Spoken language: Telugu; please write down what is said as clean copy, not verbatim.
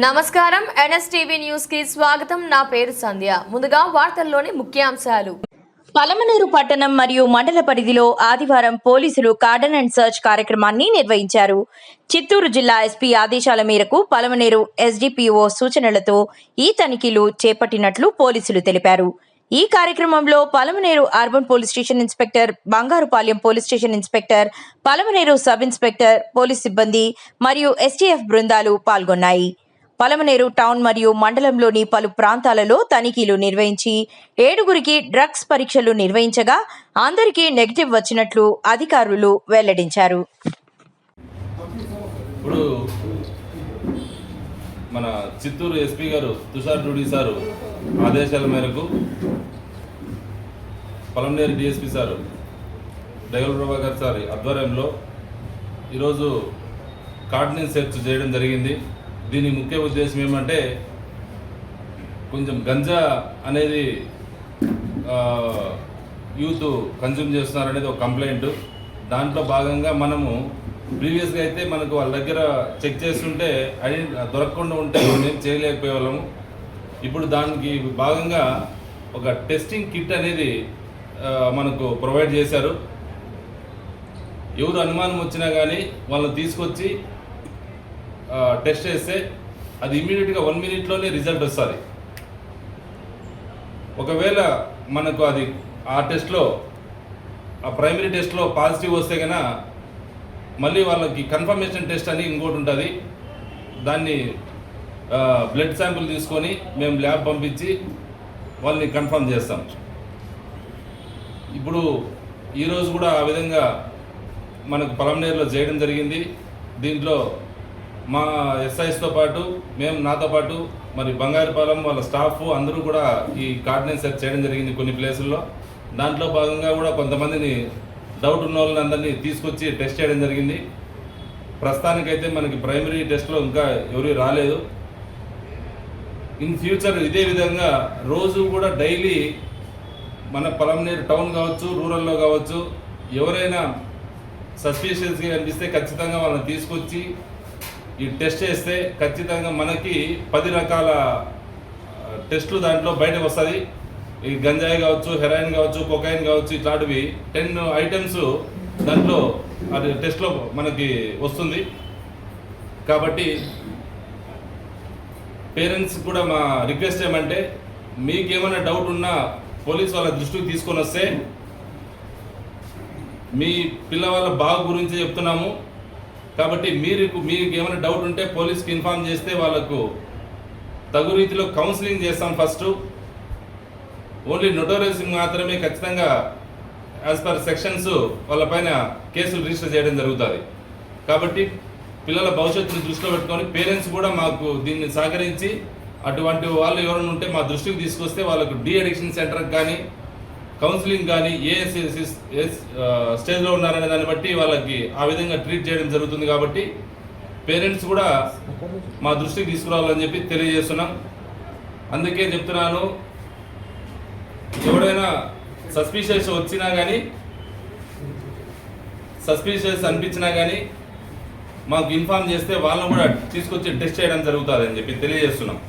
నమస్కారం ఎన్ఎస్టీవీ న్యూస్ కి స్వాగతం. నా పేరు సంధ్య. ముందుగా వార్తల్లోని ముఖ్యాంశాలు. పలమనేరు పట్టణం మరియు మండల పరిధిలో ఆదివారం పోలీసులు కార్డన్ అండ్ సర్చ్ కార్యక్రమాన్ని నిర్వహించారు. చిత్తూరు జిల్లా ఎస్పీ ఆదేశాల మేరకు పలమనేరు ఎస్డిపిఓ సూచనలతో ఈ తనిఖీలు చేపట్టినట్లు పోలీసులు తెలిపారు. ఈ కార్యక్రమంలో Palamaner urban police station inspector, Bangarupalem police station inspector, Palamaner sub inspector, police సిబ్బంది మరియు ఎస్టీఎఫ్ బృందాలు పాల్గొన్నాయి. పలమనేరు టౌన్ మరియు మండలంలోని పలు ప్రాంతాలలో తనిఖీలు నిర్వహించి 7గురికి డ్రగ్స్ పరీక్షలు నిర్వహించగా అందరికీ నెగిటివ్ వచ్చినట్లు అధికారులు వెల్లడించారు. ఇప్పుడు మన చిత్తూరు ఎస్పీ గారు తుషార్ డూడి సారు ఆదేశాల మేరకు పలమనేరు డిఎస్పీ సారు డైవల్ ప్రభాకర్ సార్ ఆధ్వర్యంలో ఈరోజు కార్డినెన్స్ సెర్చ్ చేయడం జరిగింది. దీని ముఖ్య ఉద్దేశం ఏమంటే కొంచెం గంజా అనేది యూత్ కన్జ్యూమ్ చేస్తున్నారనేది ఒక కంప్లైంట్. దాంట్లో భాగంగా మనము ప్రీవియస్గా అయితే మనకు వాళ్ళ దగ్గర చెక్ చేస్తుంటే దొరకకుండా ఉంటే మేము చేయలేకపోయే వాళ్ళము. ఇప్పుడు దానికి భాగంగా ఒక టెస్టింగ్ కిట్ అనేది మనకు ప్రొవైడ్ చేశారు. ఎవరు అనుమానం వచ్చినా కానీ వాళ్ళని తీసుకొచ్చి టెస్ట్ చేస్తే అది ఇమ్మీడియట్గా 1 minute రిజల్ట్ వస్తుంది. ఒకవేళ మనకు అది ఆ టెస్ట్లో ఆ ప్రైమరీ టెస్ట్లో పాజిటివ్ వస్తే కనుక మళ్ళీ వాళ్ళకి కన్ఫర్మేషన్ టెస్ట్ అని ఇంకోటి ఉంటుంది. దాన్ని బ్లడ్ శాంపుల్ తీసుకొని మేము ల్యాబ్ పంపించి వాళ్ళని కన్ఫర్మ్ చేస్తాం. ఇప్పుడు ఈరోజు కూడా ఆ విధంగా మనకు పలమనేరులో చేయడం జరిగింది. దీంట్లో మా ఎస్ఐస్తో పాటు నాతో పాటు మరి బంగారుపాలెం వాళ్ళ స్టాఫ్ అందరూ కూడా ఈ కార్డినెన్స్ సెర్చ్ చేయడం జరిగింది కొన్ని ప్లేసుల్లో. దాంట్లో భాగంగా కూడా కొంతమందిని డౌట్ ఉన్న వాళ్ళని అందరినీ తీసుకొచ్చి టెస్ట్ చేయడం జరిగింది. ప్రస్తుతానికైతే మనకి ప్రైమరీ టెస్ట్లో ఇంకా ఎవరు రాలేదు. ఇన్ ఫ్యూచర్ ఇదే విధంగా రోజు కూడా డైలీ మన పలమనేరు టౌన్ కావచ్చు, రూరల్లో కావచ్చు, ఎవరైనా సస్పీషియస్గా అనిపిస్తే ఖచ్చితంగా వాళ్ళని తీసుకొచ్చి ఈ టెస్ట్ చేస్తే ఖచ్చితంగా మనకి 10 రకాల టెస్టులు దాంట్లో బయటకు వస్తుంది. ఈ గంజాయి కావచ్చు, హెరాయిన్ కావచ్చు, కొకైన్ కావచ్చు, ఇట్లాంటివి 10 items దాంట్లో అది టెస్ట్లో మనకి వస్తుంది. కాబట్టి పేరెంట్స్ కూడా మా రిక్వెస్ట్ ఏమంటే మీకేమైనా డౌట్ ఉన్నా పోలీస్ వాళ్ళ దృష్టికి తీసుకొని వస్తే మీ పిల్లవాళ్ళ బాగు గురించి చెప్తున్నాము. కాబట్టి మీకు ఏమైనా డౌట్ ఉంటే పోలీస్కి ఇన్ఫార్మ్ చేస్తే వాళ్ళకు తగు రీతిలో కౌన్సిలింగ్ చేస్తాం. ఫస్ట్ ఓన్లీ నోటోరియస్ మాత్రమే ఖచ్చితంగా యాజ్ పర్ సెక్షన్స్ వాళ్ళపైన కేసులు రిజిస్టర్ చేయడం జరుగుతుంది. కాబట్టి పిల్లల భవిష్యత్తును దృష్టిలో పెట్టుకొని పేరెంట్స్ కూడా మాకు దీన్ని సహకరించి అటువంటి వాళ్ళు ఎవరైనా ఉంటే మా దృష్టికి తీసుకొస్తే వాళ్ళకు డీ అడిక్షన్ సెంటర్కి కానీ కౌన్సిలింగ్ కానీ ఏ స్టేజ్లో ఉన్నారనే దాన్ని బట్టి వాళ్ళకి ఆ విధంగా ట్రీట్ చేయడం జరుగుతుంది. కాబట్టి పేరెంట్స్ కూడా మా దృష్టికి తీసుకురావాలని చెప్పి తెలియజేస్తున్నాం. అందుకే చెప్తున్నాను, ఎవరైనా సస్పీషియస్ వచ్చినా కానీ సస్పీషియస్ అనిపించినా కానీ మాకు ఇన్ఫార్మ్ చేస్తే వాళ్ళని కూడా తీసుకొచ్చి టెస్ట్ చేయడం జరుగుతుంది అని చెప్పి తెలియజేస్తున్నాం.